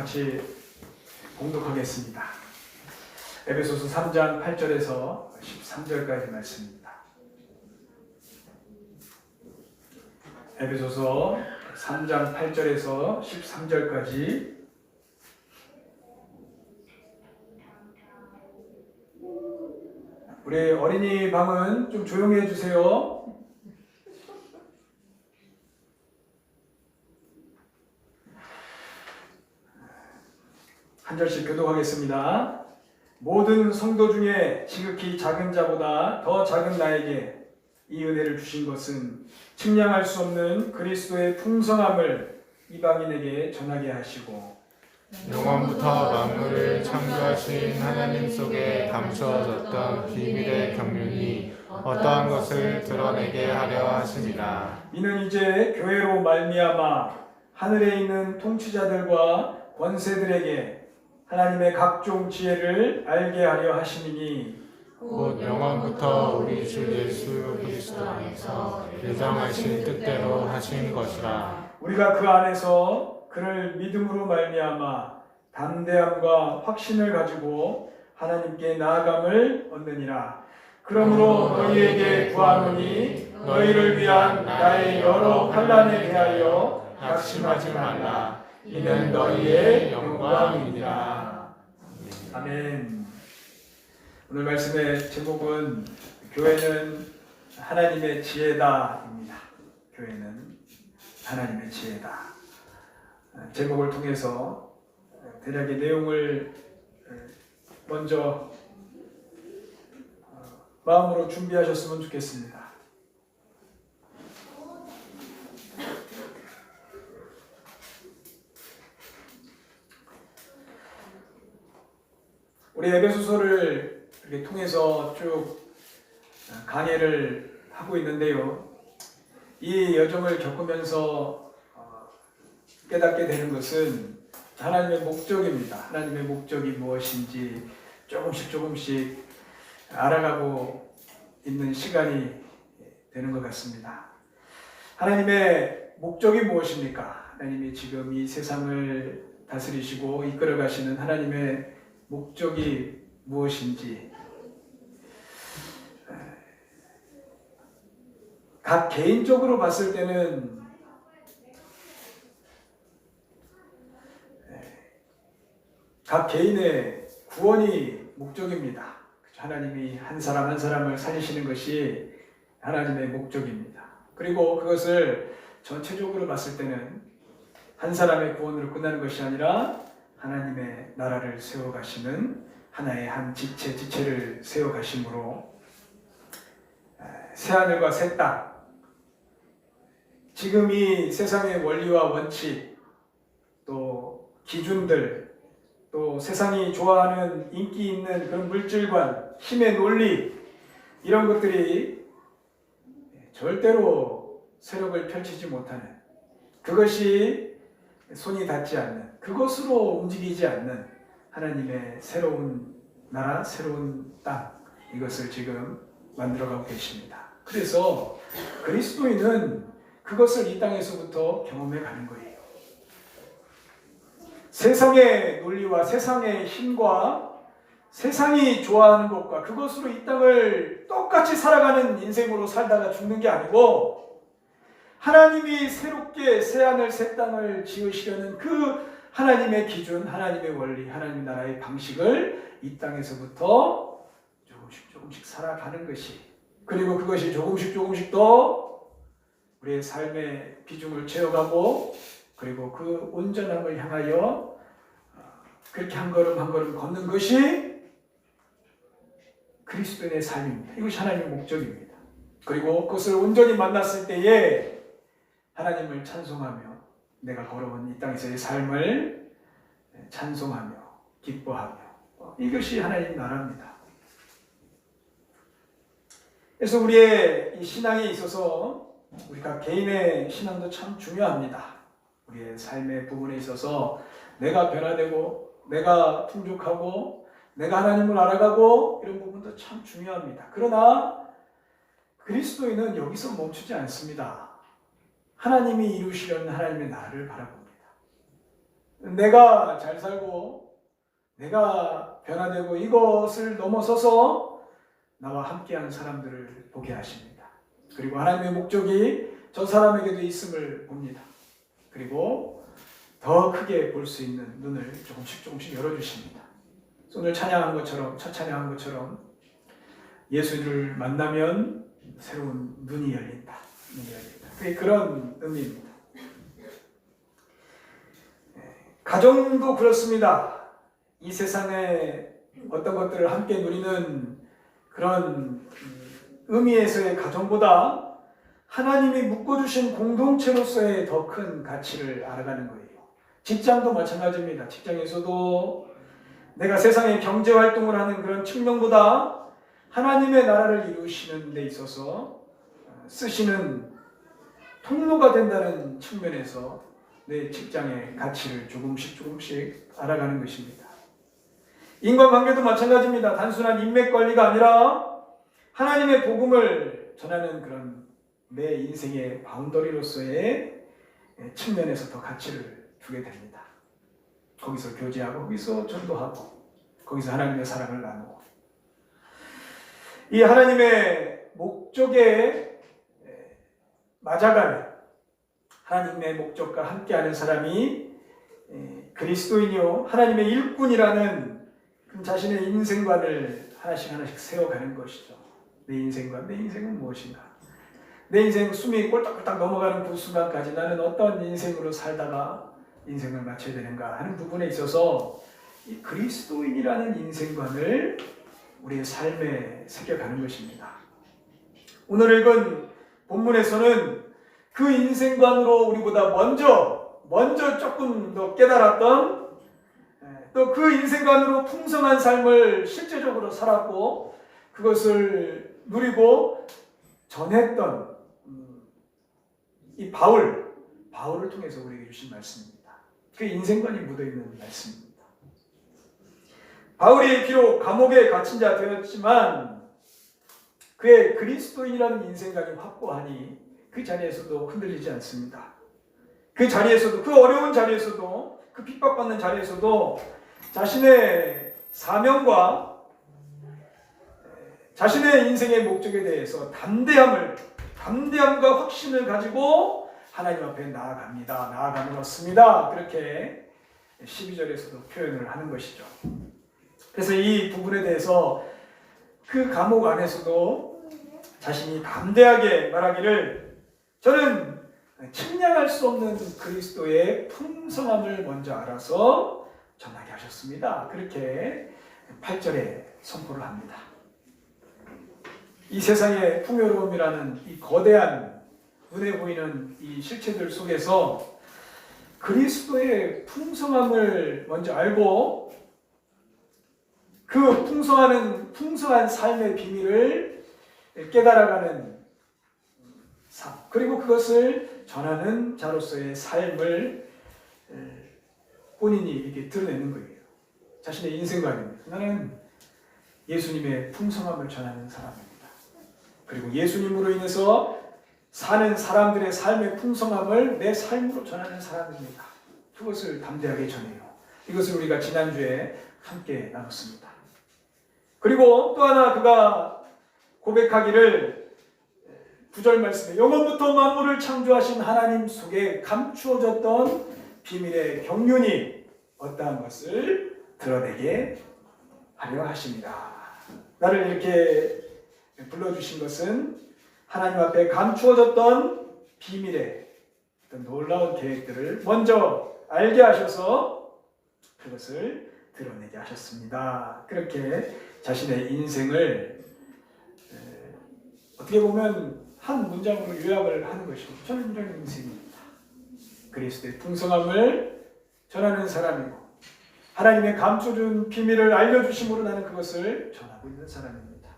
같이 공독하겠습니다. 에베소서 3장 8절에서 13절까지 말씀입니다. 에베소서 3장 8절에서 13절까지 우리 어린이 방은 좀 조용히 해주세요. 한 절씩 교독하겠습니다. 모든 성도 중에 지극히 작은 자보다 더 작은 나에게 이 은혜를 주신 것은 측량할 수 없는 그리스도의 풍성함을 이방인에게 전하게 하시고 영원부터 만물을 창조하신 하나님 속에 감추어졌던 비밀의 경륜이 어떠한 것을 드러내게 하려 하심이라. 이는 이제 교회로 말미암아 하늘에 있는 통치자들과 권세들에게 하나님의 각종 지혜를 알게 하려 하심이니 곧 영원부터 우리 주 예수 그리스도 안에서 예정하신 뜻대로 하신 것이라. 우리가 그 안에서 그를 믿음으로 말미암아 담대함과 확신을 가지고 하나님께 나아감을 얻느니라. 그러므로 너희에게 구하노니 너희를 위한 나의 여러 환난에 대하여 낙심하지 말라. 이는 너희의 영광이니라. 아멘. 오늘 말씀의 제목은 교회는 하나님의 지혜다입니다. 교회는 하나님의 지혜다. 제목을 통해서 대략의 내용을 먼저 마음으로 준비하셨으면 좋겠습니다. 우리 에베소서를 이렇게 통해서 쭉 강해를 하고 있는데요. 이 여정을 겪으면서 깨닫게 되는 것은 하나님의 목적입니다. 하나님의 목적이 무엇인지 조금씩 알아가고 있는 시간이 되는 것 같습니다. 하나님의 목적이 무엇입니까? 하나님이 지금 이 세상을 다스리시고 이끌어 가시는 하나님의 목적이 무엇인지 각 개인적으로 봤을 때는 각 개인의 구원이 목적입니다. 하나님이 한 사람 한 사람을 살리시는 것이 하나님의 목적입니다. 그리고 그것을 전체적으로 봤을 때는 한 사람의 구원으로 끝나는 것이 아니라 하나님의 나라를 세워가시는 하나의 한 지체를 세워가심으로 새하늘과 새 땅, 지금 이 세상의 원리와 원칙, 또 기준들, 또 세상이 좋아하는 인기 있는 그런 물질관, 힘의 논리, 이런 것들이 절대로 세력을 펼치지 못하는, 그것이 손이 닿지 않는, 그것으로 움직이지 않는 하나님의 새로운 나라, 새로운 땅, 이것을 지금 만들어가고 계십니다. 그래서 그리스도인은 그것을 이 땅에서부터 경험해 가는 거예요. 세상의 논리와 세상의 힘과 세상이 좋아하는 것과 그것으로 이 땅을 똑같이 살아가는 인생으로 살다가 죽는 게 아니고, 하나님이 새롭게 새하늘 새 땅을 지으시려는 그 하나님의 기준, 하나님의 원리, 하나님 나라의 방식을 이 땅에서부터 조금씩 살아가는 것이, 그리고 그것이 조금씩 더 우리의 삶의 비중을 채워가고, 그리고 그 온전함을 향하여 그렇게 한 걸음 한 걸음 걷는 것이 그리스도인의 삶입니다. 이것이 하나님의 목적입니다. 그리고 그것을 온전히 만났을 때에 하나님을 찬송하며 내가 걸어온 이 땅에서의 삶을 찬송하며 기뻐하며, 이것이 하나님 나라입니다. 그래서 우리의 이 신앙에 있어서 우리가 개인의 신앙도 참 중요합니다. 우리의 삶의 부분에 있어서 내가 변화되고 내가 풍족하고 내가 하나님을 알아가고 이런 부분도 참 중요합니다. 그러나 그리스도인은 여기서 멈추지 않습니다. 하나님이 이루시려는 하나님의 나라를 바라봅니다. 내가 잘 살고 내가 변화되고 이것을 넘어서서 나와 함께하는 사람들을 보게 하십니다. 그리고 하나님의 목적이 저 사람에게도 있음을 봅니다. 그리고 더 크게 볼 수 있는 눈을 조금씩 열어주십니다. 오늘 찬양한 것처럼, 첫 찬양한 것처럼 예수를 만나면 새로운 눈이 열린다. 그게 그런 의미입니다. 가정도 그렇습니다. 이 세상에 어떤 것들을 함께 누리는 그런 의미에서의 가정보다 하나님이 묶어주신 공동체로서의 더 큰 가치를 알아가는 거예요. 직장도 마찬가지입니다. 직장에서도 내가 세상에 경제활동을 하는 그런 측면보다 하나님의 나라를 이루시는 데 있어서 쓰시는 통로가 된다는 측면에서 내 직장의 가치를 조금씩 알아가는 것입니다. 인간관계도 마찬가지입니다. 단순한 인맥관리가 아니라 하나님의 복음을 전하는 그런 내 인생의 바운더리로서의 측면에서 더 가치를 두게 됩니다. 거기서 교제하고 거기서 전도하고 거기서 하나님의 사랑을 나누고 이 하나님의 목적에 맞아가는 하나님의 목적과 함께하는 사람이 그리스도인이요 하나님의 일꾼이라는 자신의 인생관을 하나씩 세워가는 것이죠. 내 인생관, 내 인생은 무엇인가? 내 인생 숨이 꼴딱꼴딱 넘어가는 그 순간까지 나는 어떤 인생으로 살다가 인생을 마쳐야 되는가 하는 부분에 있어서 이 그리스도인이라는 인생관을 우리의 삶에 새겨가는 것입니다. 오늘 읽은 본문에서는 그 인생관으로 우리보다 먼저 조금 더 깨달았던 또 그 인생관으로 풍성한 삶을 실제적으로 살았고 그것을 누리고 전했던 이 바울을 통해서 우리에게 주신 말씀입니다. 그 인생관이 묻어있는 말씀입니다. 바울이 비록 감옥에 갇힌 자 되었지만 그의 그리스도인이라는 인생관이 확고하니 그 자리에서도 흔들리지 않습니다. 그 자리에서도 그 어려운 자리에서도 그 핍박받는 자리에서도 자신의 사명과 자신의 인생의 목적에 대해서 담대함과 확신을 가지고 하나님 앞에 나아감으로습니다. 그렇게 12절에서도 표현을 하는 것이죠. 그래서 이 부분에 대해서 그 감옥 안에서도 자신이 담대하게 말하기를 저는 측량할 수 없는 그리스도의 풍성함을 먼저 알아서 전하게 하셨습니다. 그렇게 8절에 선포를 합니다. 이 세상의 풍요로움이라는 이 거대한 눈에 보이는 이 실체들 속에서 그리스도의 풍성함을 먼저 알고 그 풍성한 삶의 비밀을 깨달아가는 삶, 그리고 그것을 전하는 자로서의 삶을 본인이 이렇게 드러내는 거예요. 자신의 인생관입니다. 나는 예수님의 풍성함을 전하는 사람입니다. 그리고 예수님으로 인해서 사는 사람들의 삶의 풍성함을 내 삶으로 전하는 사람입니다. 그것을 담대하게 전해요. 이것을 우리가 지난주에 함께 나눴습니다. 그리고 또 하나 그가 고백하기를 9절 말씀에 영원부터 만물을 창조하신 하나님 속에 감추어졌던 비밀의 경륜이 어떠한 것을 드러내게 하려 하십니다. 나를 이렇게 불러주신 것은 하나님 앞에 감추어졌던 비밀의 어떤 놀라운 계획들을 먼저 알게 하셔서 그것을 드러내게 하셨습니다. 그렇게 자신의 인생을 어떻게 보면 한 문장으로 요약을 하는 것이고 저는 이런 인생입니다. 그리스도의 풍성함을 전하는 사람이고 하나님의 감춰준 비밀을 알려주심으로 나는 그것을 전하고 있는 사람입니다.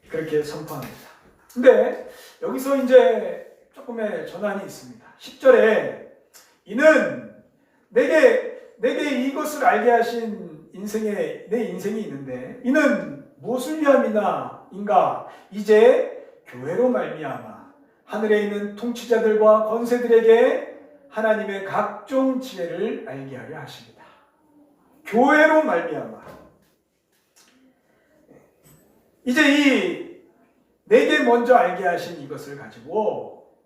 그렇게 선포합니다. 근데 여기서 이제 조금의 전환이 있습니다. 10절에 이는 내게 이것을 알게 하신 내 인생이 있는데 이는 무엇을 위함이나인가 이제 교회로 말미암아 하늘에 있는 통치자들과 권세들에게 하나님의 각종 지혜를 알게 하려 하십니다. 교회로 말미암아. 이제 이 내게 먼저 알게 하신 이것을 가지고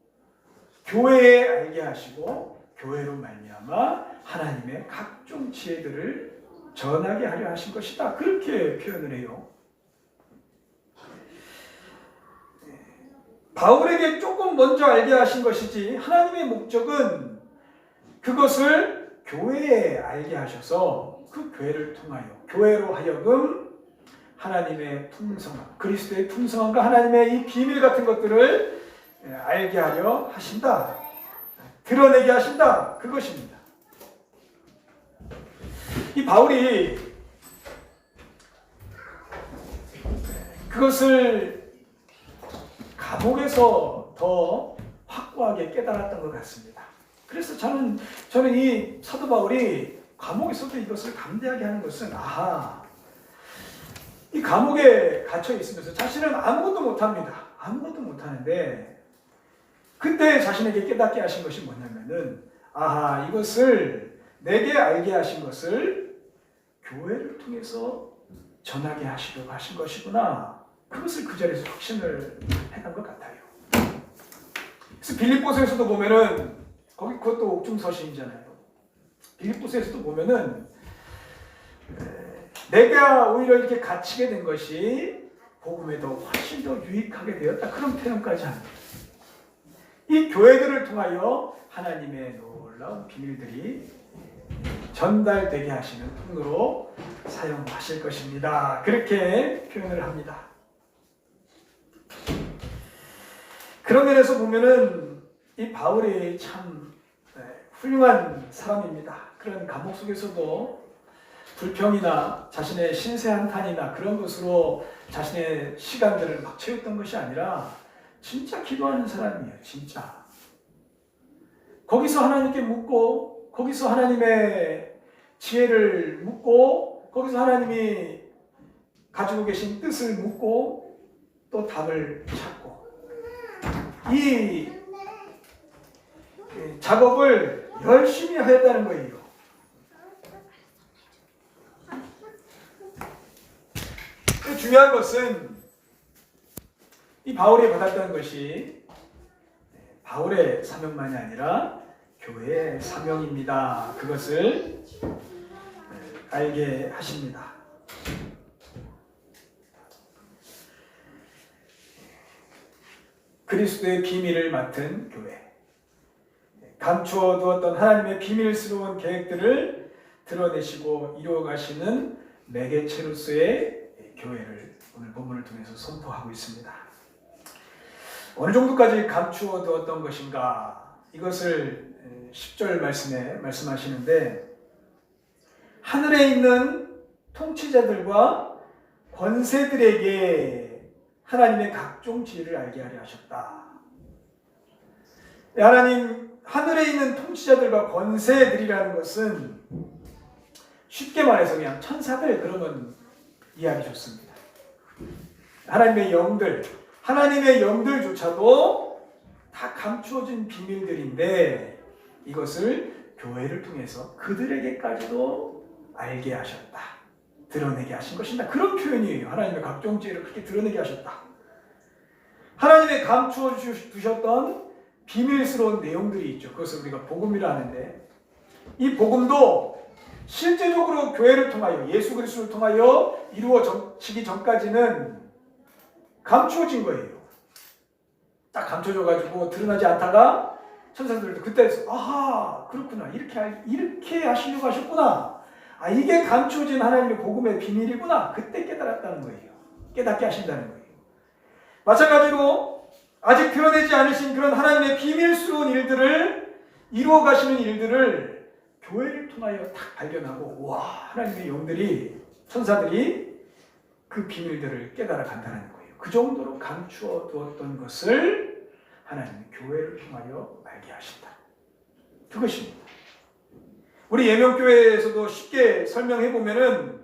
교회에 알게 하시고 교회로 말미암아 하나님의 각종 지혜들을 전하게 하려 하신 것이다. 그렇게 표현을 해요. 바울에게 조금 먼저 알게 하신 것이지 하나님의 목적은 그것을 교회에 알게 하셔서 그 교회를 통하여 교회로 하여금 하나님의 풍성함, 그리스도의 풍성함과 하나님의 이 비밀 같은 것들을 알게 하려 하신다. 드러내게 하신다. 그것입니다. 이 바울이 그것을 감옥에서 더 확고하게 깨달았던 것 같습니다. 그래서 저는 이 사도 바울이 감옥에서도 이것을 감대하게 하는 것은 이 감옥에 갇혀 있으면서 자신은 아무것도 못합니다. 아무것도 못하는데 그때 자신에게 깨닫게 하신 것이 뭐냐면은 이것을 내게 알게 하신 것을 교회를 통해서 전하게 하시려고 하신 것이구나. 그것을 그 자리에서 확신을 해간 것 같아요. 그래서 빌립보서에서도 보면은 그것도 옥중서신이잖아요. 빌립보서에서도 보면은 내가 오히려 이렇게 갇히게 된 것이 복음에 더 훨씬 더 유익하게 되었다. 그런 표현까지 합니다. 이 교회들을 통하여 하나님의 놀라운 비밀들이 전달되게 하시는 통로로 사용하실 것입니다. 그렇게 표현을 합니다. 그런 면에서 보면은 이 바울이 참 훌륭한 사람입니다. 그런 감옥 속에서도 불평이나 자신의 신세 한탄이나 그런 것으로 자신의 시간들을 막 채웠던 것이 아니라 진짜 기도하는 사람이에요. 진짜. 거기서 하나님께 묻고 거기서 하나님의 지혜를 묻고 거기서 하나님이 가지고 계신 뜻을 묻고 또 답을 찾고 이 작업을 열심히 하였다는 거예요. 중요한 것은 이 바울이 받았던 것이 바울의 사명만이 아니라 교회의 사명입니다. 그것을 알게 하십니다. 그리스도의 비밀을 맡은 교회, 감추어 두었던 하나님의 비밀스러운 계획들을 드러내시고 이루어가시는 매개체로서의 교회를 오늘 본문을 통해서 선포하고 있습니다. 어느 정도까지 감추어 두었던 것인가? 이것을 10절 말씀에 말씀하시는데 하늘에 있는 통치자들과 권세들에게 하나님의 각종 지혜를 알게 하려 하셨다. 하나님, 하늘에 있는 통치자들과 권세들이라는 것은 쉽게 말해서 그냥 천사들 그러면 이해하기 좋습니다. 하나님의 영들조차도 다 감추어진 비밀들인데 이것을 교회를 통해서 그들에게까지도 알게 하셨다. 드러내게 하신 것입니다. 그런 표현이에요. 하나님의 각종 지혜를 그렇게 드러내게 하셨다. 하나님의 감추어 두셨던 비밀스러운 내용들이 있죠. 그것을 우리가 복음이라 하는데 이 복음도 실제적으로 교회를 통하여 예수 그리스도를 통하여 이루어지기 전까지는 감추어진 거예요. 딱 감춰져가지고 드러나지 않다가 천사들도 그때 그렇구나 이렇게 하시려고 하셨구나. 이게 감추어진 하나님의 복음의 비밀이구나. 그때 깨달았다는 거예요. 깨닫게 하신다는 거예요. 마찬가지로 아직 드러내지 않으신 그런 하나님의 비밀스러운 일들을 이루어가시는 일들을 교회를 통하여 딱 발견하고 하나님의 영들이 천사들이 그 비밀들을 깨달아 간다는 거예요. 그 정도로 감추어 두었던 것을 하나님의 교회를 통하여 알게 하신다. 그것입니다. 우리 예명교회에서도 쉽게 설명해 보면은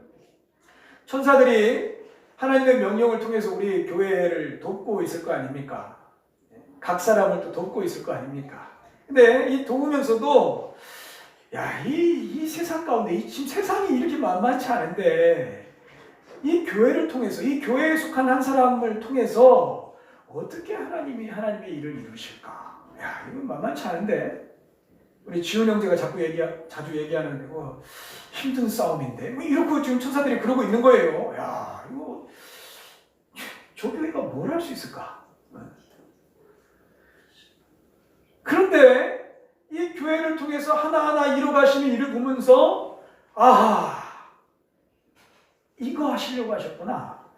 천사들이 하나님의 명령을 통해서 우리 교회를 돕고 있을 거 아닙니까? 각 사람을 또 돕고 있을 거 아닙니까? 근데 이 도우면서도 야, 이 세상 가운데 지금 세상이 이렇게 만만치 않은데 이 교회를 통해서 이 교회에 속한 한 사람을 통해서 어떻게 하나님의 일을 이루실까? 야, 이건 만만치 않은데 우리 지훈 형제가 자주 얘기하는데 뭐 힘든 싸움인데 뭐 이렇게 지금 천사들이 그러고 있는 거예요. 야, 이거 저 교회가 뭘 할 수 있을까? 그런데 이 교회를 통해서 하나하나 이뤄가시는 일을 보면서 이거 하시려고 하셨구나.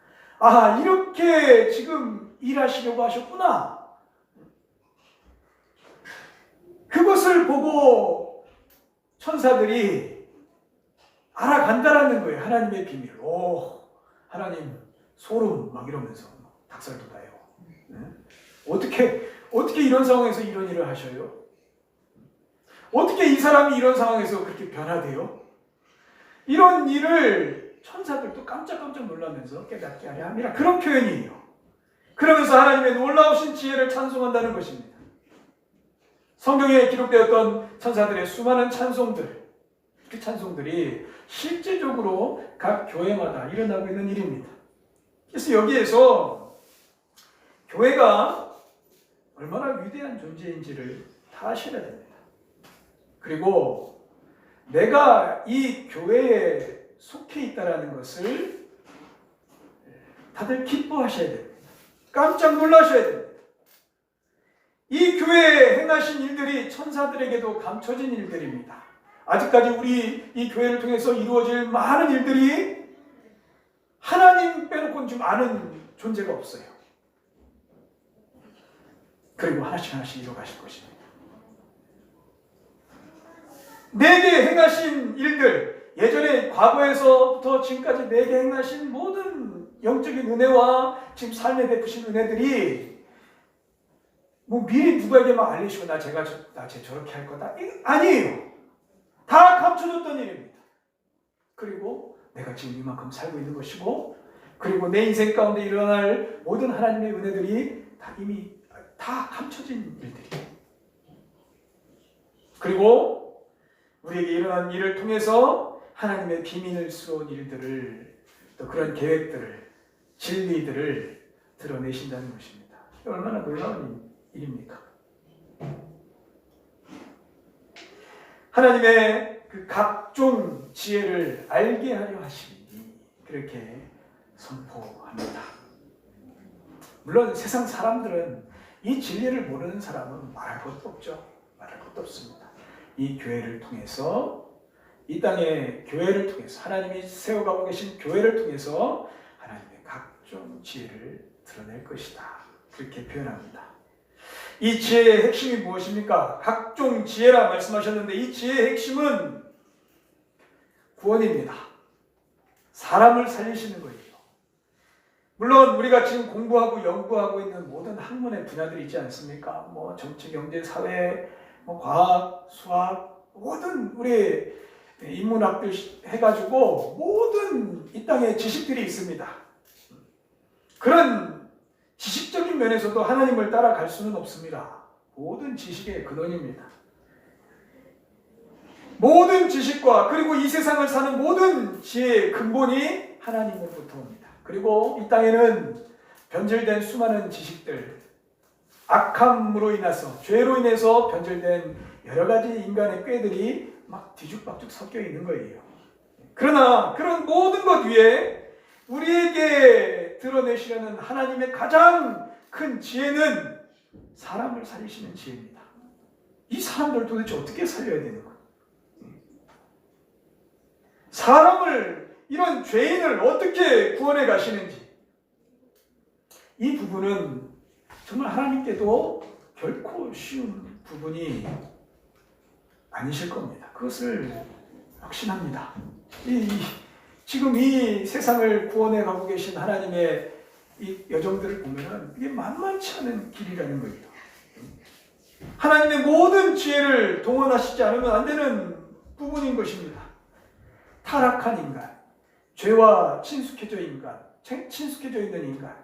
이렇게 지금 일하시려고 하셨구나. 그것을 보고 천사들이 알아간다라는 거예요. 하나님의 비밀을. 하나님 소름 막 이러면서 닭살 돋아요. 어떻게 이런 상황에서 이런 일을 하셔요? 어떻게 이 사람이 이런 상황에서 그렇게 변화돼요? 이런 일을 천사들도 깜짝깜짝 놀라면서 깨닫게 하려 함이라. 그런 표현이에요. 그러면서 하나님의 놀라우신 지혜를 찬송한다는 것입니다. 성경에 기록되었던 천사들의 수많은 찬송들, 그 찬송들이 실제적으로 각 교회마다 일어나고 있는 일입니다. 그래서 여기에서 교회가 얼마나 위대한 존재인지를 다 아셔야 됩니다. 그리고 내가 이 교회에 속해 있다는 것을 다들 기뻐하셔야 됩니다. 깜짝 놀라셔야 됩니다. 이 교회에 행하신 일들이 천사들에게도 감춰진 일들입니다. 아직까지 우리 이 교회를 통해서 이루어질 많은 일들이 하나님 빼놓고는 좀 아는 존재가 없어요. 그리고 하나씩 이뤄가실 것입니다. 내게 행하신 일들, 예전에 과거에서부터 지금까지 내게 행하신 모든 영적인 은혜와 지금 삶에 베푸신 은혜들이 뭐 미리 누구에게만 알리시고 나 저렇게 할 거다. 아니에요. 다 감춰졌던 일입니다. 그리고 내가 지금 이만큼 살고 있는 것이고, 그리고 내 인생 가운데 일어날 모든 하나님의 은혜들이 이미 다 감춰진 일들이에요. 그리고 우리에게 일어난 일을 통해서 하나님의 비밀스러운 일들을, 또 그런 계획들을, 진리들을 드러내신다는 것입니다. 얼마나 놀라운 일입니까? 하나님의 그 각종 지혜를 알게 하려 하시니 그렇게 선포합니다. 물론 세상 사람들은 이 진리를 모르는 사람은 말할 것도 없죠. 말할 것도 없습니다. 이 교회를 통해서, 이 땅의 교회를 통해서, 하나님이 세워가고 계신 교회를 통해서 하나님의 각종 지혜를 드러낼 것이다. 그렇게 표현합니다. 이 지혜의 핵심이 무엇입니까? 각종 지혜라 말씀하셨는데 이 지혜의 핵심은 구원입니다. 사람을 살리시는 거예요. 물론 우리가 지금 공부하고 연구하고 있는 모든 학문의 분야들이 있지 않습니까? 뭐 정치, 경제, 사회, 뭐 과학, 수학, 모든 우리 인문학들 해가지고 모든 이 땅에 지식들이 있습니다. 그런 지식적인 면에서도 하나님을 따라갈 수는 없습니다. 모든 지식의 근원입니다. 모든 지식과 그리고 이 세상을 사는 모든 지혜의 근본이 하나님으로부터 옵니다. 그리고 이 땅에는 변질된 수많은 지식들, 악함으로 인해서, 죄로 인해서 변질된 여러 가지 인간의 꾀들이 막 뒤죽박죽 섞여 있는 거예요. 그러나 그런 모든 것 위에 우리에게 드러내시려는 하나님의 가장 큰 지혜는 사람을 살리시는 지혜입니다. 이 사람들 도대체 어떻게 살려야 되는 거예요? 사람을, 이런 죄인을 어떻게 구원해 가시는지, 이 부분은 정말 하나님께도 결코 쉬운 부분이 아니실 겁니다. 그것을 확신합니다. 지금 이 세상을 구원해 가고 계신 하나님의 이 여정들을 보면은 이게 만만치 않은 길이라는 거예요. 하나님의 모든 지혜를 동원하시지 않으면 안 되는 부분인 것입니다. 타락한 인간, 죄와 친숙해져 있는 인간,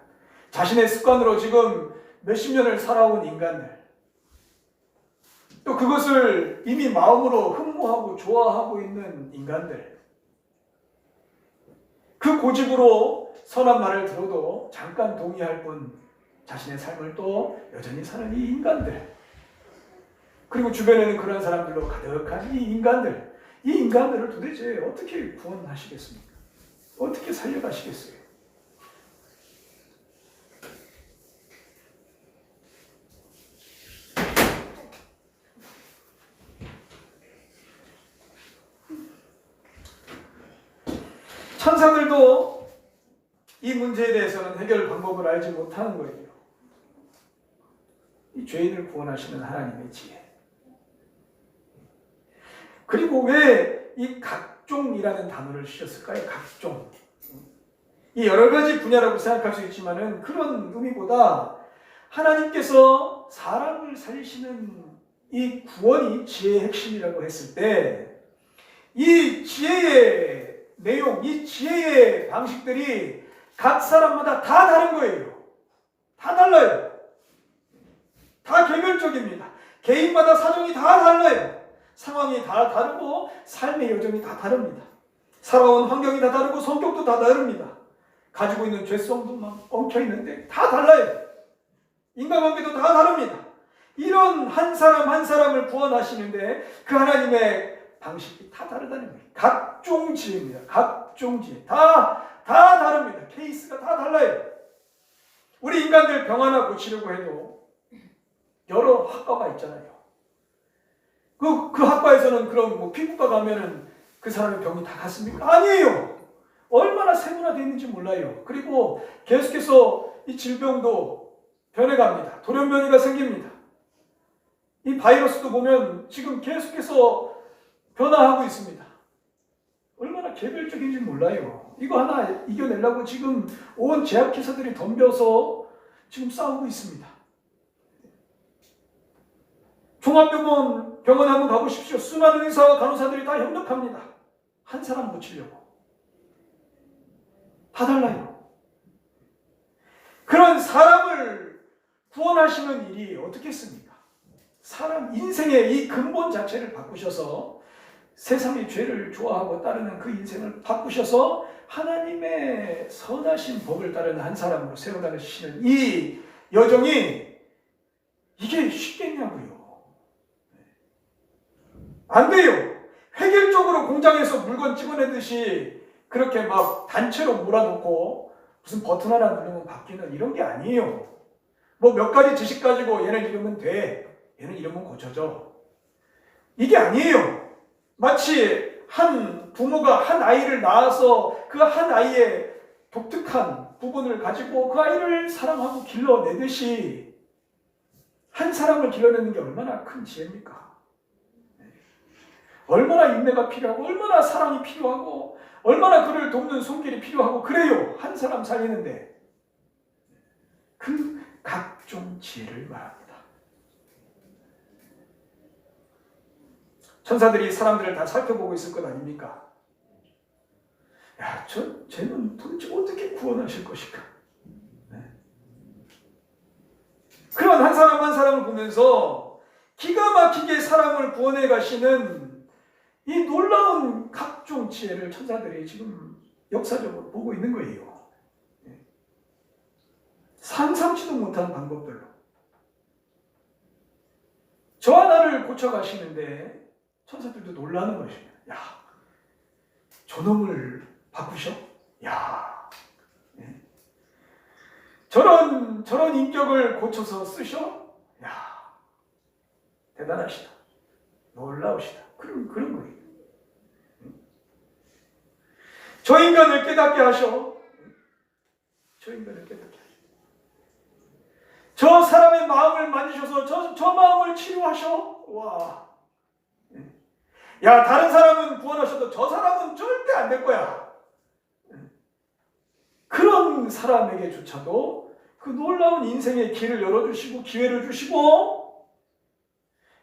자신의 습관으로 지금 몇십 년을 살아온 인간들, 또 그것을 이미 마음으로 흠모하고 좋아하고 있는 인간들, 그 고집으로 선한 말을 들어도 잠깐 동의할 뿐 자신의 삶을 또 여전히 사는 이 인간들, 그리고 주변에는 그런 사람들로 가득한 이 인간들을 도대체 어떻게 구원하시겠습니까? 어떻게 살려가시겠어요? 천사들도 이 문제에 대해서는 해결 방법을 알지 못하는 거예요. 이 죄인을 구원하시는 하나님의 지혜. 그리고 왜 이 각종이라는 단어를 쓰셨을까요? 각종. 이 여러 가지 분야라고 생각할 수 있지만은 그런 의미보다 하나님께서 사람을 살리시는 이 구원이 지혜의 핵심이라고 했을 때 이 지혜의 내용, 이 지혜의 방식들이 각 사람마다 다 다른 거예요. 다 달라요. 다 개별적입니다. 개인마다 사정이 다 달라요. 상황이 다 다르고 삶의 여정이 다 다릅니다. 살아온 환경이 다 다르고 성격도 다 다릅니다. 가지고 있는 죄성도 막 엉켜 있는데 다 달라요. 인간관계도 다 다릅니다. 이런 한 사람 한 사람을 구원하시는데 그 하나님의 방식이 다 다르다는 거예요. 각종 지혜입니다. 각종 지혜. 다 다릅니다. 케이스가 다 달라요. 우리 인간들 병 하나 고치려고 해도 여러 학과가 있잖아요. 그 학과에서는 그럼 피부과 가면은 그 사람의 병이 다 같습니까? 아니에요. 얼마나 세분화되어 있는지 몰라요. 그리고 계속해서 이 질병도 변해갑니다. 돌연변이가 생깁니다. 이 바이러스도 보면 지금 계속해서 변화하고 있습니다. 얼마나 개별적인지 몰라요. 이거 하나 이겨내려고 지금 온 제약회사들이 덤벼서 지금 싸우고 있습니다. 종합병원 한번 가보십시오. 수많은 의사와 간호사들이 다 협력합니다. 한 사람 고치려고. 다 달라요. 그런 사람을 구원하시는 일이 어떻겠습니까? 사람 인생의 이 근본 자체를 바꾸셔서 세상의 죄를 좋아하고 따르는 그 인생을 바꾸셔서 하나님의 선하신 법을 따르는 한 사람으로 세워가시는 이 여정이 이게 쉽겠냐고요. 안 돼요. 획일적으로 공장에서 물건 찍어내듯이 그렇게 막 단체로 몰아놓고 무슨 버튼 하나 누르면 바뀌는 이런 게 아니에요. 뭐 몇 가지 지식 가지고 얘는 이러면 돼. 얘는 이러면 고쳐져. 이게 아니에요. 마치 한 부모가 한 아이를 낳아서 그 한 아이의 독특한 부분을 가지고 그 아이를 사랑하고 길러내듯이 한 사람을 길러내는 게 얼마나 큰 지혜입니까? 얼마나 인내가 필요하고 얼마나 사랑이 필요하고 얼마나 그를 돕는 손길이 필요하고 그래요. 한 사람 살리는데 그 각종 지혜를 말합니다. 천사들이 사람들을 다 살펴보고 있을 것 아닙니까? 야, 쟤는 도대체 어떻게 구원하실 것인가? 네. 그런 한 사람 한 사람을 보면서 기가 막히게 사람을 구원해 가시는 이 놀라운 각종 지혜를 천사들이 지금 역사적으로 보고 있는 거예요. 상상치도 못한 방법들로. 저 하나를 고쳐가시는데 천사들도 놀라는 것입니다. 야, 저놈을 바꾸셔? 야, 저런 인격을 고쳐서 쓰셔? 야, 대단하시다. 놀라우시다. 그런 거예요. 저 인간을 깨닫게 하셔. 저 인간을 깨닫게 하셔. 저 사람의 마음을 만지셔서 저 마음을 치료하셔. 와. 야, 다른 사람은 구원하셔도 저 사람은 절대 안 될 거야. 그런 사람에게조차도 그 놀라운 인생의 길을 열어주시고 기회를 주시고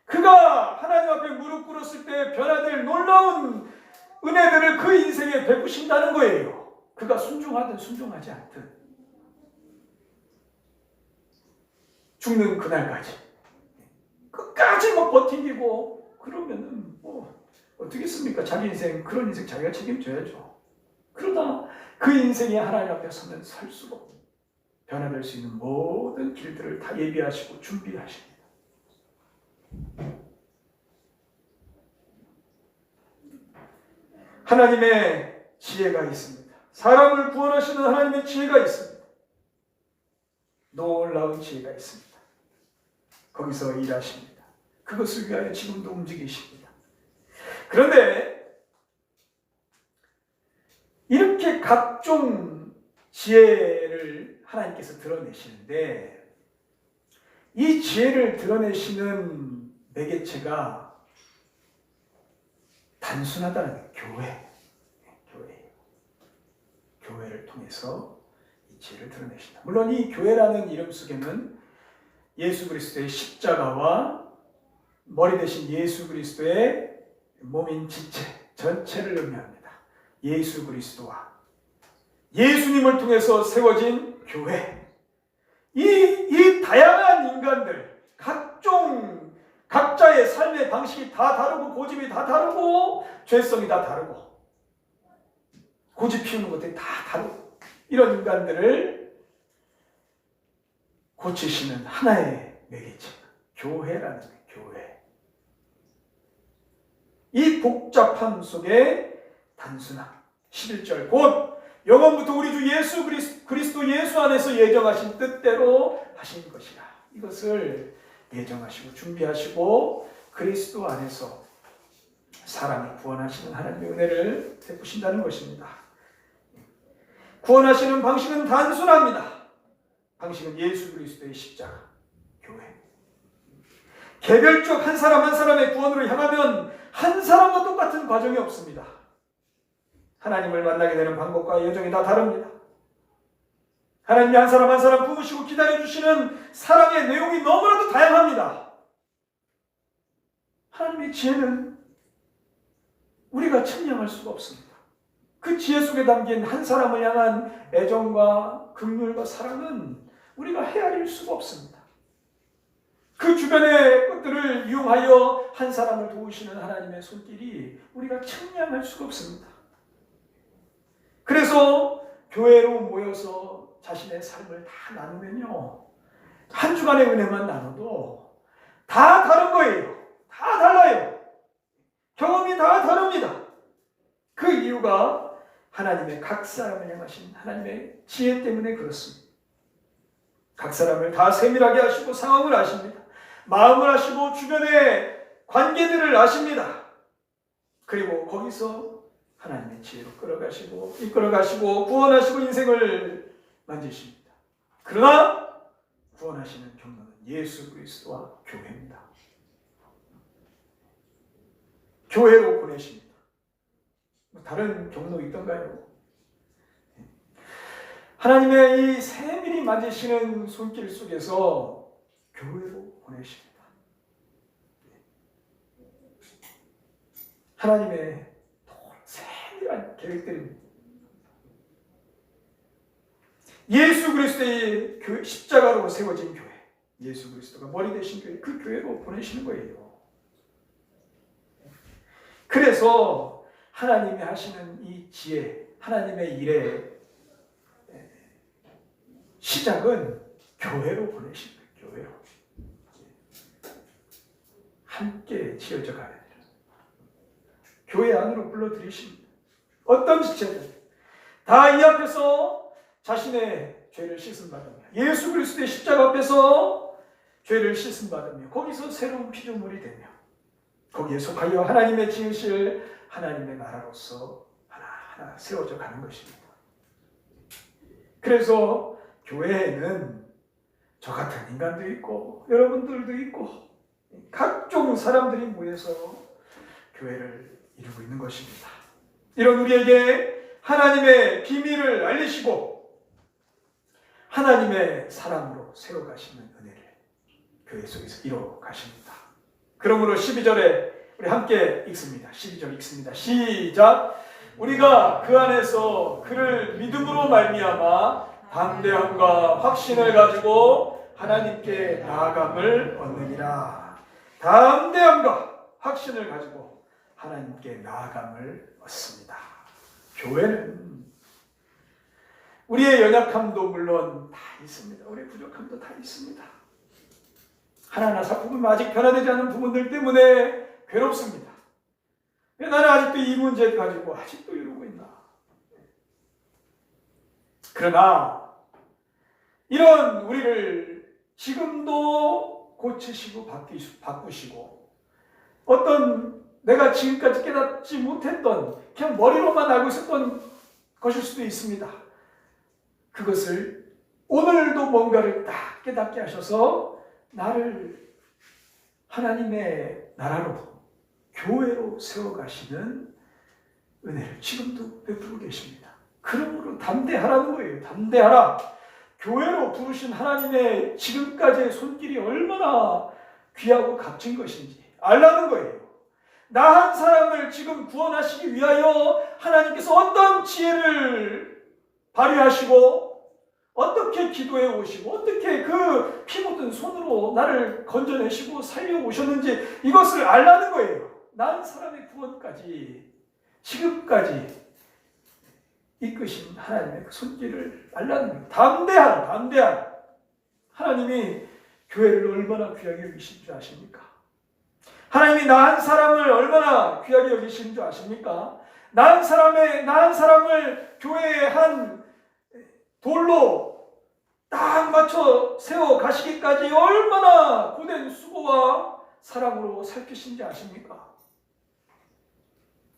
그가 하나님 앞에 무릎 꿇었을 때 변화될 놀라운 은혜들을 그 인생에 베푸신다는 거예요. 그가 순종하든 순종하지 않든 죽는 그날까지 끝까지 막 버티고 그러면은 뭐 어떻겠습니까? 자기 인생, 그런 인생 자기가 책임져야죠. 그러다 그 인생이 하나님 앞에 서면 설수록 변화될 수 있는 모든 길들을 다 예비하시고 준비하십니다. 하나님의 지혜가 있습니다. 사람을 구원하시는 하나님의 지혜가 있습니다. 놀라운 지혜가 있습니다. 거기서 일하십니다. 그것을 위하여 지금도 움직이십니다. 그런데 이렇게 각종 지혜를 하나님께서 드러내시는데 이 지혜를 드러내시는 매개체가 단순하다는 교회를 통해서 이 지혜를 드러내신다. 물론 이 교회라는 이름 속에는 예수 그리스도의 십자가와 머리 대신 예수 그리스도의 몸인 지체 전체를 의미합니다. 예수 그리스도와 예수님을 통해서 세워진 교회. 이 다양한 인간들, 각자의 삶의 방식이 다 다르고 고집이 다 다르고 죄성이 다 다르고 고집 피우는 것들이 다 다르고 이런 인간들을 고치시는 하나의 매개체, 교회라는 교회. 이 복잡함 속에 단순함, 11절 곧 영원부터 우리 주 예수 그리스도 예수 안에서 예정하신 뜻대로 하신 것이라. 이것을 예정하시고 준비하시고 그리스도 안에서 사람을 구원하시는 하나님의 은혜를 베푸신다는 것입니다. 구원하시는 방식은 단순합니다. 방식은 예수 그리스도의 십자가, 교회. 개별적 한 사람 한 사람의 구원으로 향하면 한 사람과 똑같은 과정이 없습니다. 하나님을 만나게 되는 방법과 여정이 다 다릅니다. 하나님이 한 사람 한 사람 품으시고 기다려주시는 사랑의 내용이 너무나도 다양합니다. 하나님의 지혜는 우리가 측량할 수가 없습니다. 그 지혜 속에 담긴 한 사람을 향한 애정과 긍휼과 사랑은 우리가 헤아릴 수가 없습니다. 그 주변의 것들을 이용하여 한 사람을 도우시는 하나님의 손길이 우리가 측량할 수가 없습니다. 그래서 교회로 모여서 자신의 삶을 다 나누면요, 한 주간의 은혜만 나눠도 다 다른 거예요. 다 달라요. 경험이 다 다릅니다. 그 이유가 하나님의 각 사람을 향하신 하나님의 지혜 때문에 그렇습니다. 각 사람을 다 세밀하게 하시고 상황을 아십니다. 마음을 아시고 주변의 관계들을 아십니다. 그리고 거기서 하나님의 지혜로 이끌어가시고 구원하시고 인생을 만지십니다. 그러나 구원하시는 경로는 예수 그리스도와 교회입니다. 교회로 보내십니다. 다른 경로 있던가요? 하나님의 이 세밀히 만지시는 손길 속에서 교회로 보내십니다. 하나님의 세밀한 계획들입니다. 예수 그리스도의 십자가로 세워진 교회, 예수 그리스도가 머리 되신 교회, 그 교회로 보내시는 거예요. 그래서 하나님이 하시는 이 지혜, 하나님의 일의 시작은 교회로 보내신 거예요. 교회로. 함께 지어져 가야 돼요. 교회 안으로 불러들이십니다. 어떤 지체든 다 이 앞에서 자신의 죄를 씻음받으며 예수 그리스도의 십자가 앞에서 죄를 씻음받으며 거기서 새로운 피조물이 되며 거기에 속하여 하나님의 지으실 하나님의 나라로서 하나하나 세워져 가는 것입니다. 그래서 교회에는 저 같은 인간도 있고 여러분들도 있고 각종 사람들이 모여서 교회를 이루고 있는 것입니다. 이런 우리에게 하나님의 비밀을 알리시고 하나님의 사랑으로 세워가시는 은혜를 교회 속에서 이루어 가십니다. 그러므로 12절에 우리 함께 읽습니다. 12절 읽습니다. 시작. 우리가 그 안에서 그를 믿음으로 말미암아 담대함과 확신을 가지고 하나님께 나아감을 얻느니라. 담대함과 확신을 가지고 하나님께 나아감을 얻습니다. 교회는 우리의 연약함도 물론 다 있습니다. 우리의 부족함도 다 있습니다. 하나하나 살펴보면 아직 변화되지 않은 부분들 때문에 괴롭습니다. 왜 나는 아직도 이 문제 가지고 아직도 이러고 있나? 그러나 이런 우리를 지금도 고치시고 바꾸시고 어떤 내가 지금까지 깨닫지 못했던 그냥 머리로만 알고 있었던 것일 수도 있습니다. 그것을 오늘도 뭔가를 딱 깨닫게 하셔서 나를 하나님의 나라로 교회로 세워가시는 은혜를 지금도 베풀고 계십니다. 그러므로 담대하라는 거예요. 담대하라. 교회로 부르신 하나님의 지금까지의 손길이 얼마나 귀하고 값진 것인지 알라는 거예요. 나 한 사람을 지금 구원하시기 위하여 하나님께서 어떤 지혜를 발휘하시고 어떻게 기도해 오시고 어떻게 그 피 묻은 손으로 나를 건져내시고 살려 오셨는지 이것을 알라는 거예요. 난 사람의 구원까지 지금까지 이끄신 하나님의 그 손길을 알라는 거예요. 담대하라, 담대하라. 하나님이 교회를 얼마나 귀하게 여기신 줄 아십니까? 하나님이 나 한 사람을 얼마나 귀하게 여기신 줄 아십니까? 나 한 사람을 교회의 한 돌로 딱 맞춰 세워 가시기까지 얼마나 고된 수고와 사랑으로 살피신지 아십니까?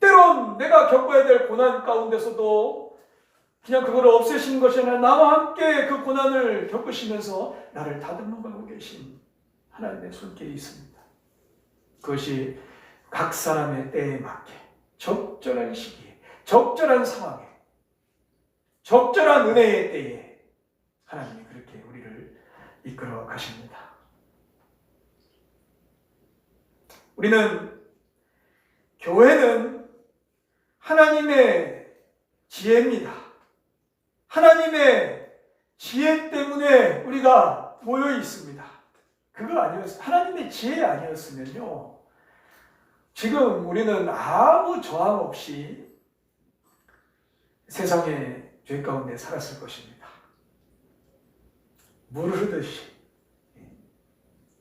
때론 내가 겪어야 될 고난 가운데서도 그냥 그걸 없애시는 것이 아니라 나와 함께 그 고난을 겪으시면서 나를 다듬어가고 계신 하나님의 손길이 있습니다. 그것이 각 사람의 때에 맞게 적절한 시기에 적절한 상황에 적절한 은혜의 때에 하나님이 그렇게 우리를 이끌어 가십니다. 우리는 교회는 하나님의 지혜입니다. 하나님의 지혜 때문에 우리가 모여 있습니다. 그거 아니었어요. 하나님의 지혜 아니었으면요. 지금 우리는 아무 저항 없이 세상의 죄 가운데 살았을 것입니다. 물 흐르듯이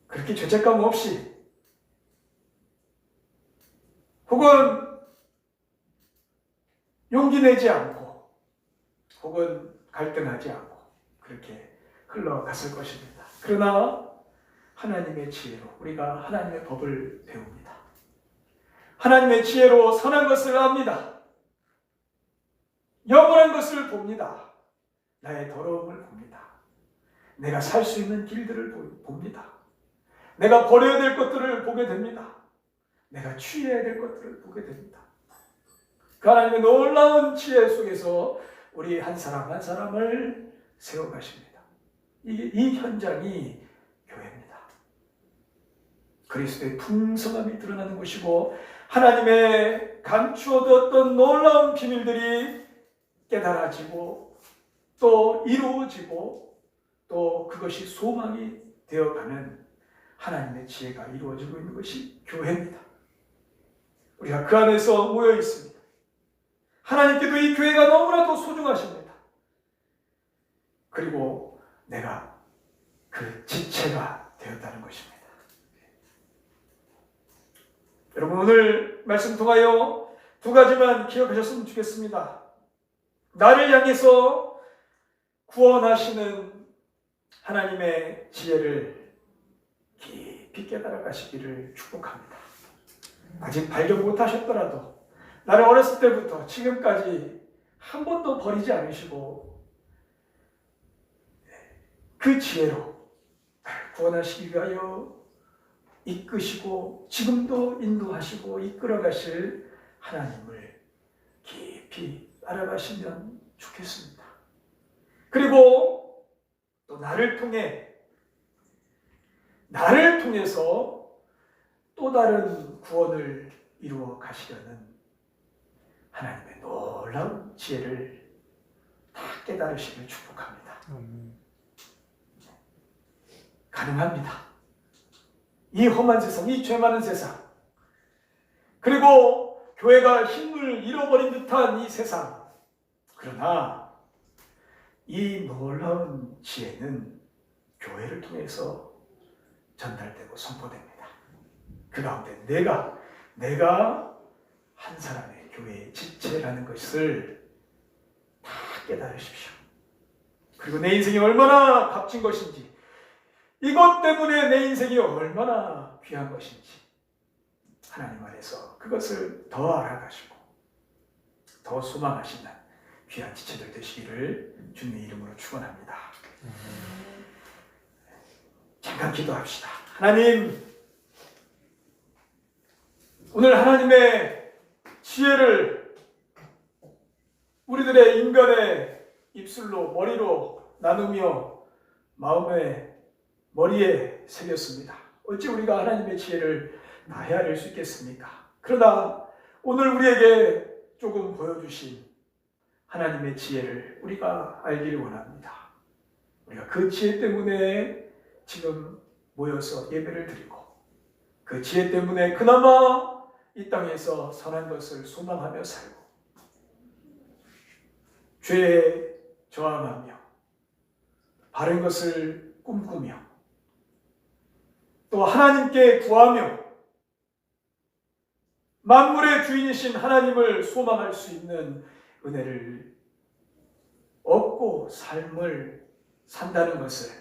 그렇게 죄책감 없이 혹은 용기 내지 않고 혹은 갈등하지 않고 그렇게 흘러갔을 것입니다. 그러나 하나님의 지혜로 우리가 하나님의 법을 배웁니다. 하나님의 지혜로 선한 것을 압니다. 영원한 것을 봅니다. 나의 더러움을 봅니다. 내가 살 수 있는 길들을 봅니다. 내가 버려야 될 것들을 보게 됩니다. 내가 취해야 될 것들을 보게 됩니다. 그 하나님의 놀라운 지혜 속에서 우리 한 사람 한 사람을 세워가십니다. 이 현장이 교회입니다. 그리스도의 풍성함이 드러나는 곳이고 하나님의 감추어두었던 놀라운 비밀들이 깨달아지고 또 이루어지고 또 그것이 소망이 되어가는 하나님의 지혜가 이루어지고 있는 것이 교회입니다. 우리가 그 안에서 모여 있습니다. 하나님께도 이 교회가 너무나도 소중하십니다. 그리고 내가 그 지체가 되었다는 것입니다. 여러분 오늘 말씀 통하여 두 가지만 기억하셨으면 좋겠습니다. 나를 향해서 구원하시는 하나님의 지혜를 깊이 깨달아 가시기를 축복합니다. 아직 발견 못하셨더라도 나를 어렸을 때부터 지금까지 한 번도 버리지 않으시고 그 지혜로 나를 구원하시기 위하여 이끄시고 지금도 인도하시고 이끌어 가실 하나님을 깊이 알아가시면 좋겠습니다. 그리고 또 나를 통해서 또 다른 구원을 이루어 가시려는 하나님의 놀라운 지혜를 다 깨달으시길 축복합니다. 가능합니다. 이 험한 세상, 이 죄 많은 세상, 그리고 교회가 힘을 잃어버린 듯한 이 세상. 그러나 이 놀라운 지혜는 교회를 통해서 전달되고 선포됩니다. 그 가운데 내가 한 사람의 교회의 지체라는 것을 다 깨달으십시오. 그리고 내 인생이 얼마나 값진 것인지, 이것 때문에 내 인생이 얼마나 귀한 것인지 하나님 안에서 그것을 더 알아가시고 더 소망하시는 귀한 지체들 되시기를 주님의 이름으로 축원합니다. 잠깐 기도합시다. 하나님, 오늘 하나님의 지혜를 우리들의 인간의 입술로, 머리로 나누며 마음의 머리에 새겼습니다. 어찌 우리가 하나님의 지혜를 다 헤아릴 수 있겠습니까? 그러나 오늘 우리에게 조금 보여주신 하나님의 지혜를 우리가 알기를 원합니다. 우리가 그 지혜 때문에 지금 모여서 예배를 드리고, 그 지혜 때문에 그나마 이 땅에서 선한 것을 소망하며 살고, 죄에 저항하며 바른 것을 꿈꾸며 또 하나님께 구하며 만물의 주인이신 하나님을 소망할 수 있는 은혜를 얻고 삶을 산다는 것을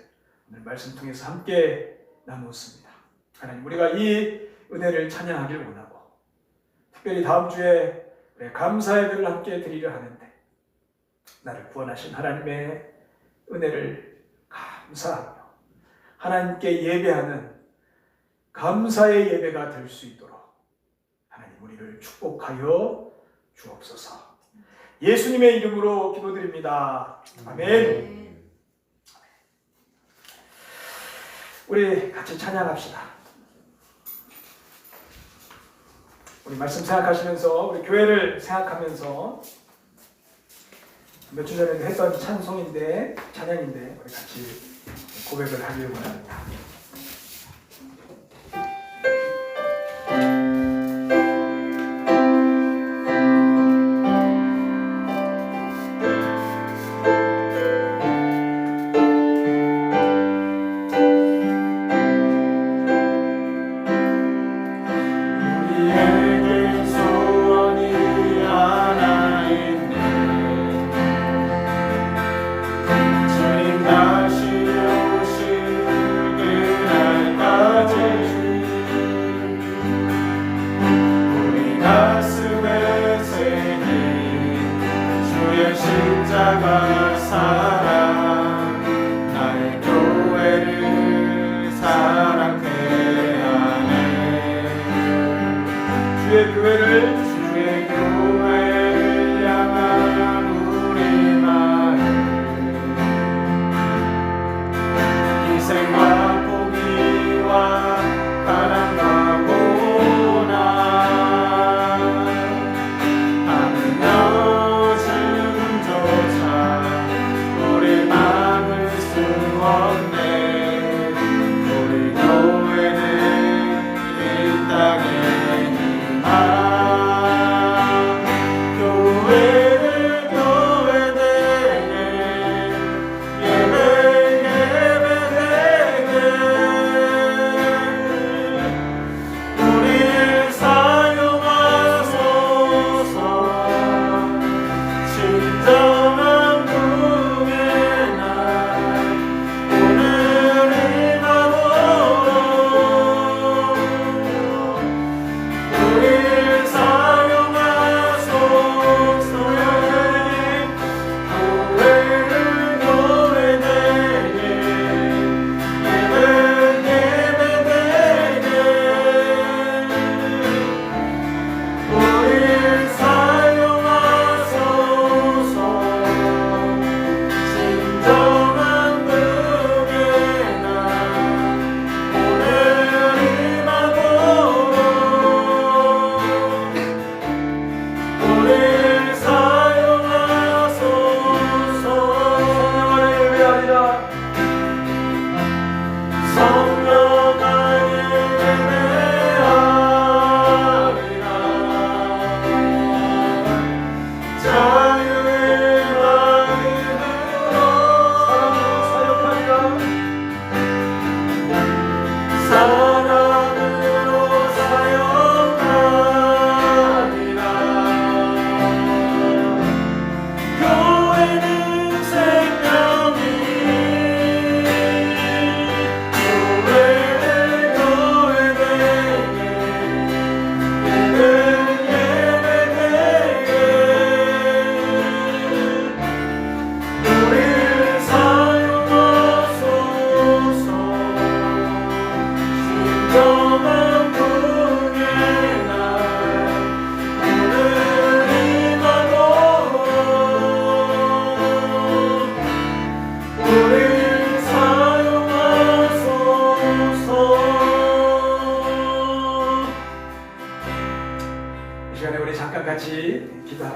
오늘 말씀 통해서 함께 나누었습니다. 하나님, 우리가 이 은혜를 찬양하길 원하고, 특별히 다음 주에 감사 예배를 함께 드리려 하는데, 나를 구원하신 하나님의 은혜를 감사하며 하나님께 예배하는 감사의 예배가 될 수 있도록 하나님 우리를 축복하여 주옵소서. 예수님의 이름으로 기도드립니다. 아멘. 우리 같이 찬양합시다. 우리 말씀 생각하시면서, 우리 교회를 생각하면서, 몇 주 전에 했던 찬송인데, 찬양인데 우리 같이 고백을 하길 원합니다.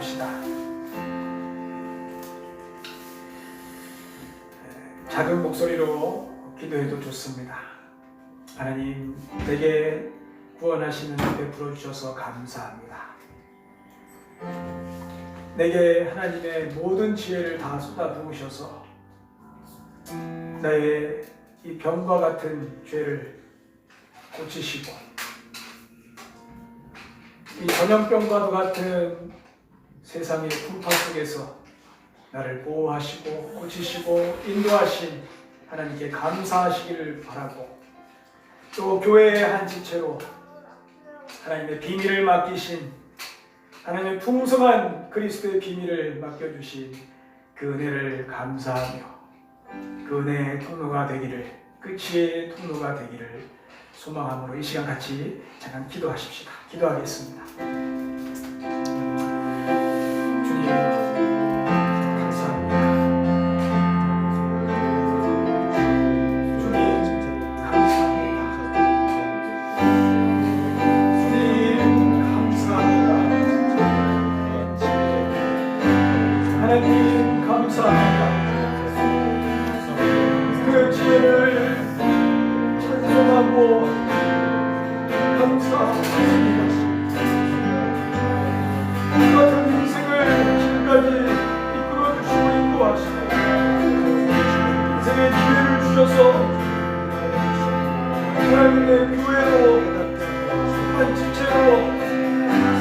기도합시다. 작은 목소리로 기도해도 좋습니다. 하나님, 내게 구원하시는 베풀어 주셔서 감사합니다. 내게 하나님의 모든 지혜를 다 쏟아부으셔서 나의 이 병과 같은 죄를 고치시고 이 전염병과도 같은 세상의 풍파 속에서 나를 보호하시고 고치시고 인도하신 하나님께 감사하시기를 바라고, 또 교회의 한 지체로 하나님의 비밀을 맡기신, 하나님의 풍성한 그리스도의 비밀을 맡겨주신 그 은혜를 감사하며 그 은혜의 통로가 되기를, 끝의 통로가 되기를 소망함으로 이 시간 같이 잠깐 기도하십시다. 기도하겠습니다. 주님, 감사합니다. 주님, 감사합니다. 주님, 감사합니다. 하나님, 감사합니다. 그 지혜를 찬송하고 감사합니다. 같은 인생을 지금까지 이끌어주시고 인도하시고 인생의 기회를 주셔서 하나님의 교회로 한 지체로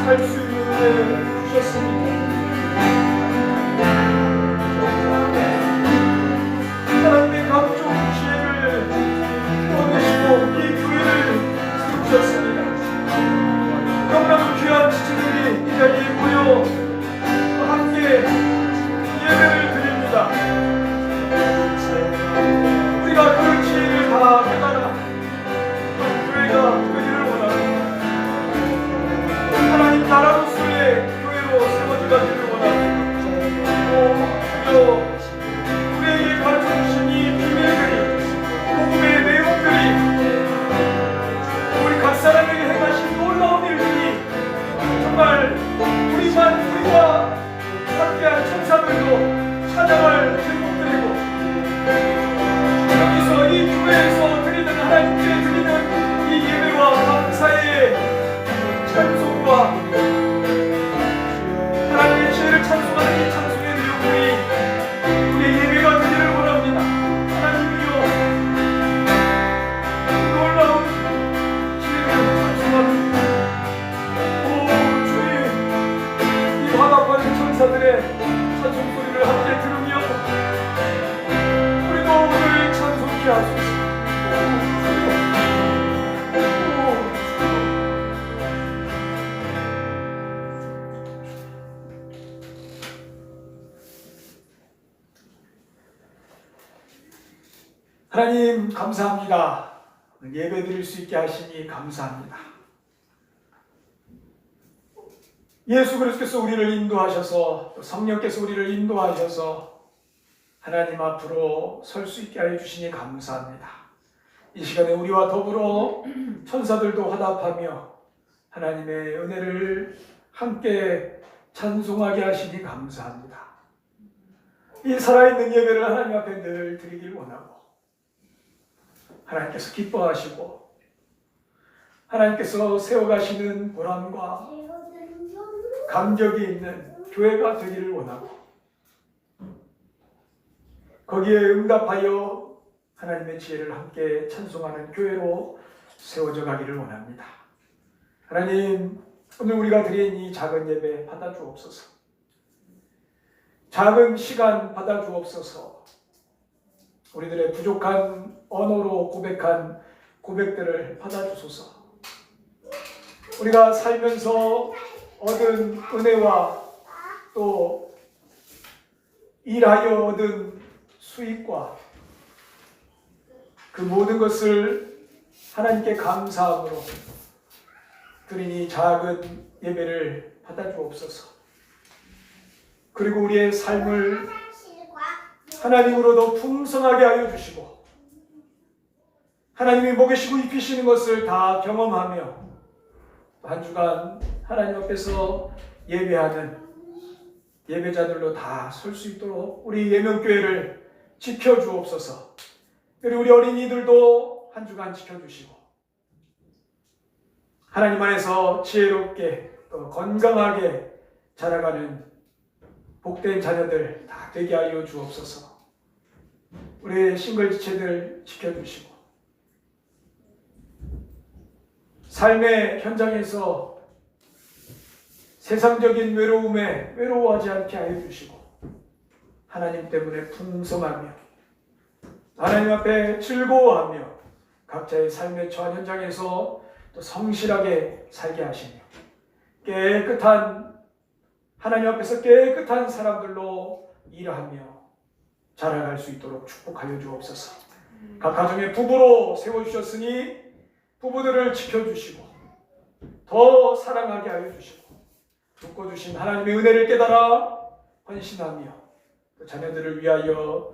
살 수 있는 은혜를 주셨습니다. 하나님의 각종 지혜를 보내시고 이 교회를 세우셨습니다. 너무나도 귀한 지체들이 이 자리에 모여 함께 예배를 드립니다. 우리가 그 지혜를 다 깨달아 교회가 되기를 원합니다. 하나님 나라로서의 교회로 세워지기를 원합니다. 주여, 우리에게 가르쳐주신 이 비밀들이, 복음의 내용들이, 우리 각 사람에게 행하신 놀라운 일들이 정말 우리와 함께한 천사들도 찬양할 제목들이고, 여기서 이 교회에서 드리는, 하나님께 드리는 이 예배와 감사의 찬송과 하나님의 지혜를 찬송하는 이 찬송의 내용들이 우리의 예배가 되기를 원합니다. 하나님이여, 놀라운 지혜를 찬송합니다. 오 주님, 이 화답하는 천사들의 찬송소리를 함께 들으며 우리도 오늘 찬송케 하소서. 하나님, 감사합니다. 예배 드릴 수 있게 하시니 감사합니다. 예수 그리스도께서 우리를 인도하셔서, 또 성령께서 우리를 인도하셔서 하나님 앞으로 설 수 있게 하여 주시니 감사합니다. 이 시간에 우리와 더불어 천사들도 화답하며 하나님의 은혜를 함께 찬송하게 하시니 감사합니다. 이 살아있는 예배를 하나님 앞에 늘 드리길 원하고, 하나님께서 기뻐하시고 하나님께서 세워가시는 보람과 감격이 있는 교회가 되기를 원하고, 거기에 응답하여 하나님의 지혜를 함께 찬송하는 교회로 세워져 가기를 원합니다. 하나님, 오늘 우리가 드린 이 작은 예배 받아주옵소서. 작은 시간 받아주옵소서. 우리들의 부족한 언어로 고백한 고백들을 받아주소서. 우리가 살면서 얻은 은혜와 또 일하여 얻은 수익과 그 모든 것을 하나님께 감사함으로 드린 이 작은 예배를 받아주옵소서. 그리고 우리의 삶을 하나님으로 더 풍성하게 하여 주시고, 하나님이 먹이시고 입히시는 것을 다 경험하며 한 주간 하나님 앞에서 예배하는 예배자들로 다 설 수 있도록 우리 예명교회를 지켜주옵소서. 그리고 우리 어린이들도 한 주간 지켜주시고 하나님 안에서 지혜롭게 또 건강하게 자라가는 복된 자녀들 다 되게 하여 주옵소서. 우리 싱글지체들 지켜주시고 삶의 현장에서 세상적인 외로움에 외로워하지 않게 하여 주시고 하나님 때문에 풍성하며 하나님 앞에 즐거워하며 각자의 삶의 처한 현장에서 또 성실하게 살게 하시며 깨끗한 하나님 앞에서 깨끗한 사람들로 일하며 자라갈 수 있도록 축복하여 주옵소서. 각 가정의 부부로 세워주셨으니 부부들을 지켜주시고 더 사랑하게 하여 주시고 묶어주신 하나님의 은혜를 깨달아 헌신하며 또 자녀들을 위하여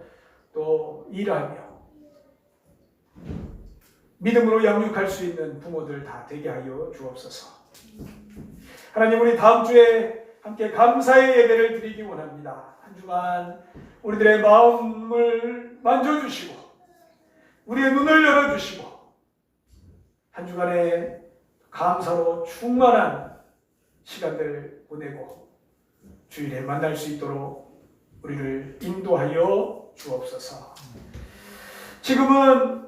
또 일하며 믿음으로 양육할 수 있는 부모들 다 되게 하여 주옵소서. 하나님, 우리 다음 주에 함께 감사의 예배를 드리기 원합니다. 한 주간 우리들의 마음을 만져주시고 우리의 눈을 열어주시고 한 주간에 감사로 충만한 시간들 보내고 주일에 만날 수 있도록 우리를 인도하여 주옵소서. 지금은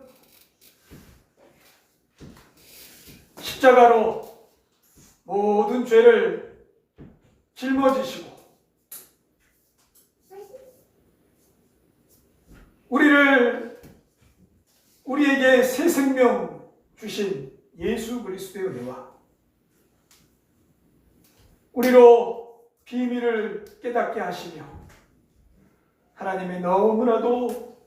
십자가로 모든 죄를 짊어지시고 우리에게 새 생명 주신 예수 그리스도의 은혜와 우리로 비밀을 깨닫게 하시며 하나님의 너무나도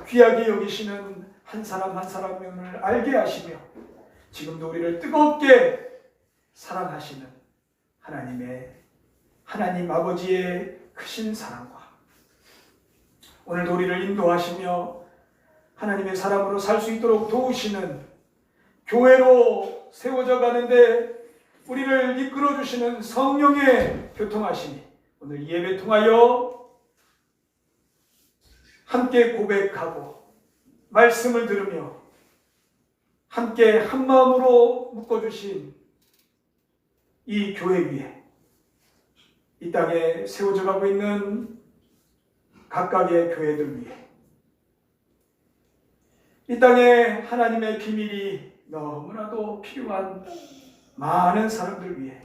귀하게 여기시는 한 사람 한 사람을 알게 하시며 지금도 우리를 뜨겁게 사랑하시는 하나님 아버지의 크신 사랑과 오늘도 우리를 인도하시며 하나님의 사람으로 살 수 있도록 도우시는 교회로 세워져 가는데 우리를 이끌어주시는 성령의 교통하심이 오늘 예배 통하여 함께 고백하고 말씀을 들으며 함께 한마음으로 묶어주신 이 교회 위에 이 땅에 세워져 가고 있는 각각의 교회들 위에 이 땅에 하나님의 비밀이 너무나도 필요한 많은 사람들 위해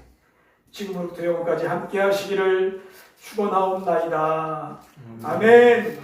지금부터 영원까지 함께 하시기를 축원하옵나이다. 아멘.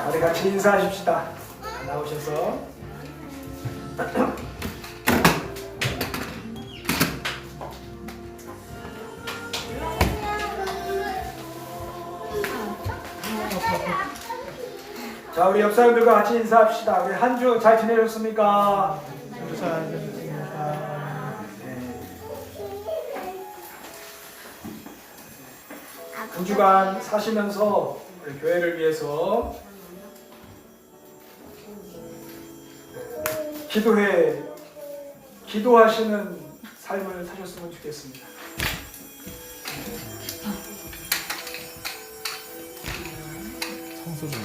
우리 같이 인사하십시다. 나오셔서 자, 우리 옆 사람들과 같이 인사합시다. 우리 한 주 잘 지내셨습니까? 잘 지내셨습니까? 한 주간 사시면서 우리 교회를 위해서 기도하시는 삶을 사셨으면 좋겠습니다. 청소 중.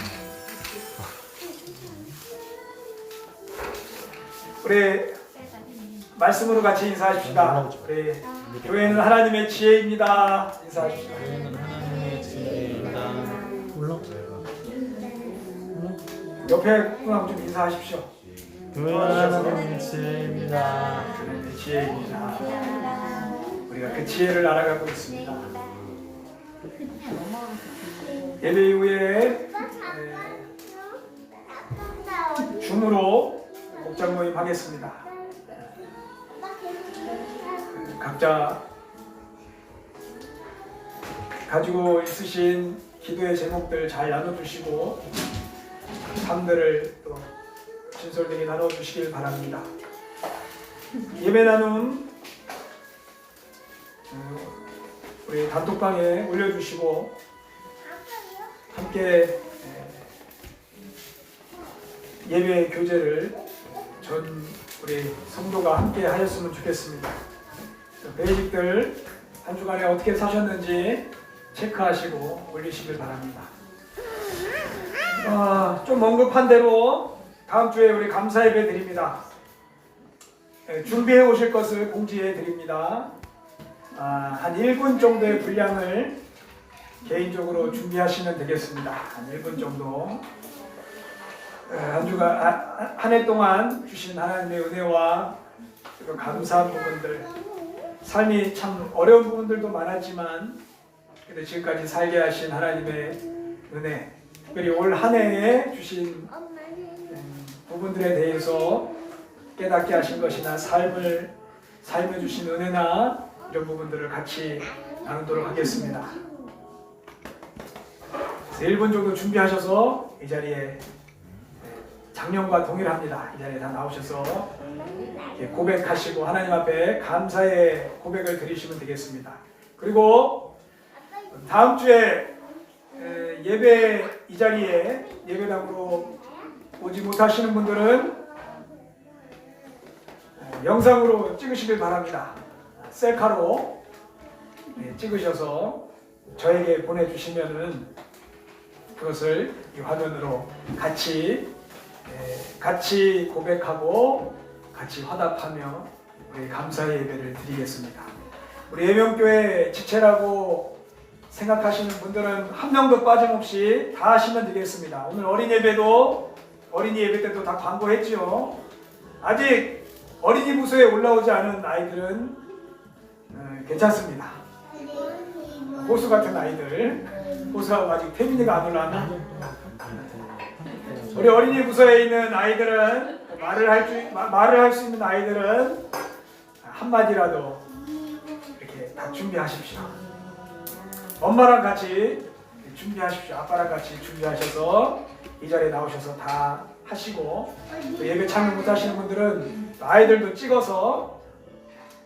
우리 말씀으로 같이 인사하십시다. 우리 교회는 하나님의 지혜입니다. 인사하십시다. 교회는 하나님의 지혜입니다. 옆에 분하고 좀 인사하십시오. 교회는 하나님의 지혜입니다. 하나님의 지혜입니다. 우리가 그 지혜를 알아가고 있습니다. 예배 이후에 줌으로 목장 모임 하겠습니다. 각자 가지고 있으신 기도의 제목들 잘 나눠주시고 삶들을 또 진솔되게 나눠주시길 바랍니다. 예배 나눔 우리 단톡방에 올려주시고 함께 예배 교제를 전 우리 성도가 함께 하셨으면 좋겠습니다. 베이직들 한 주간에 어떻게 사셨는지 체크하시고 올리시길 바랍니다. 좀 언급한 대로 다음 주에 우리 감사 예배 드립니다. 준비해 오실 것을 공지해 드립니다. 한 1분 정도의 분량을 개인적으로 준비하시면 되겠습니다. 한 1분 정도. 한 주간 한 해 동안 주신 하나님의 은혜와 그리고 감사한 부분들, 삶이 참 어려운 부분들도 많았지만 근데 지금까지 살게 하신 하나님의 은혜, 특별히 올 한 해에 주신 부분들에 대해서 깨닫게 하신 것이나 삶에 주신 은혜나 이런 부분들을 같이 나누도록 하겠습니다. 1분 정도 준비하셔서 이 자리에 작년과 동일합니다. 이 자리에 다 나오셔서 고백하시고 하나님 앞에 감사의 고백을 드리시면 되겠습니다. 그리고 다음 주에 예배 이 자리에 예배당으로 오지 못하시는 분들은 영상으로 찍으시길 바랍니다. 셀카로 찍으셔서 저에게 보내주시면은 그것을 이 화면으로 같이 고백하고 같이 화답하며 우리 감사의 예배를 드리겠습니다. 우리 예명교회 지체라고 생각하시는 분들은 한 명도 빠짐없이 다 하시면 되겠습니다. 오늘 어린이 예배 때도 다 광고했죠. 아직 어린이 부서에 올라오지 않은 아이들은 괜찮습니다. 호수 같은 아이들, 호수하고 아직 태민이가 안 올라왔나? 우리 어린이 부서에 있는 아이들은 말을 할 수 있는 아이들은 한마디라도 이렇게 다 준비하십시오. 엄마랑 같이 준비하십시오. 아빠랑 같이 준비하셔서 이 자리에 나오셔서 다 하시고 예배 참여 못 하시는 분들은 아이들도 찍어서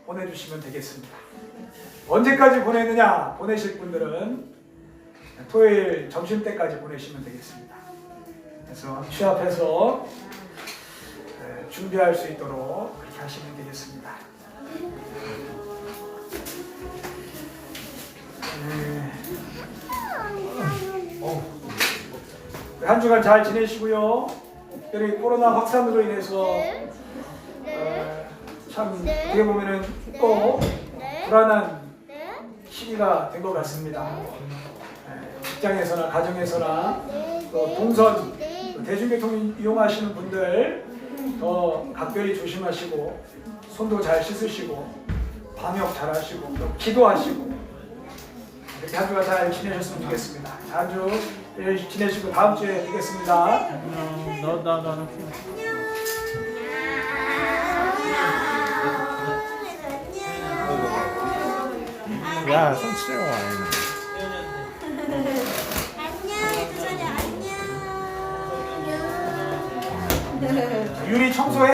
보내주시면 되겠습니다. 언제까지 보내느냐? 보내실 분들은 토요일 점심때까지 보내시면 되겠습니다. 그래서 취합해서 준비할 수 있도록 그렇게 하시면 되겠습니다. 한 주간 잘 지내시고요. 특별히 코로나 확산으로 인해서 참 어떻게 보면은 또 불안한 시기가 된 것 같습니다. 직장에서나 가정에서나 또 동선, 대중교통 이용하시는 분들 더 각별히 조심하시고 손도 잘 씻으시고 방역 잘 하시고 또 기도하시고 이렇게 한 주간 잘 지내셨으면 좋겠습니다. 한 주 지내시고 다음 주에 뵙겠습니다. 야, 손 치워. 유리 청소해.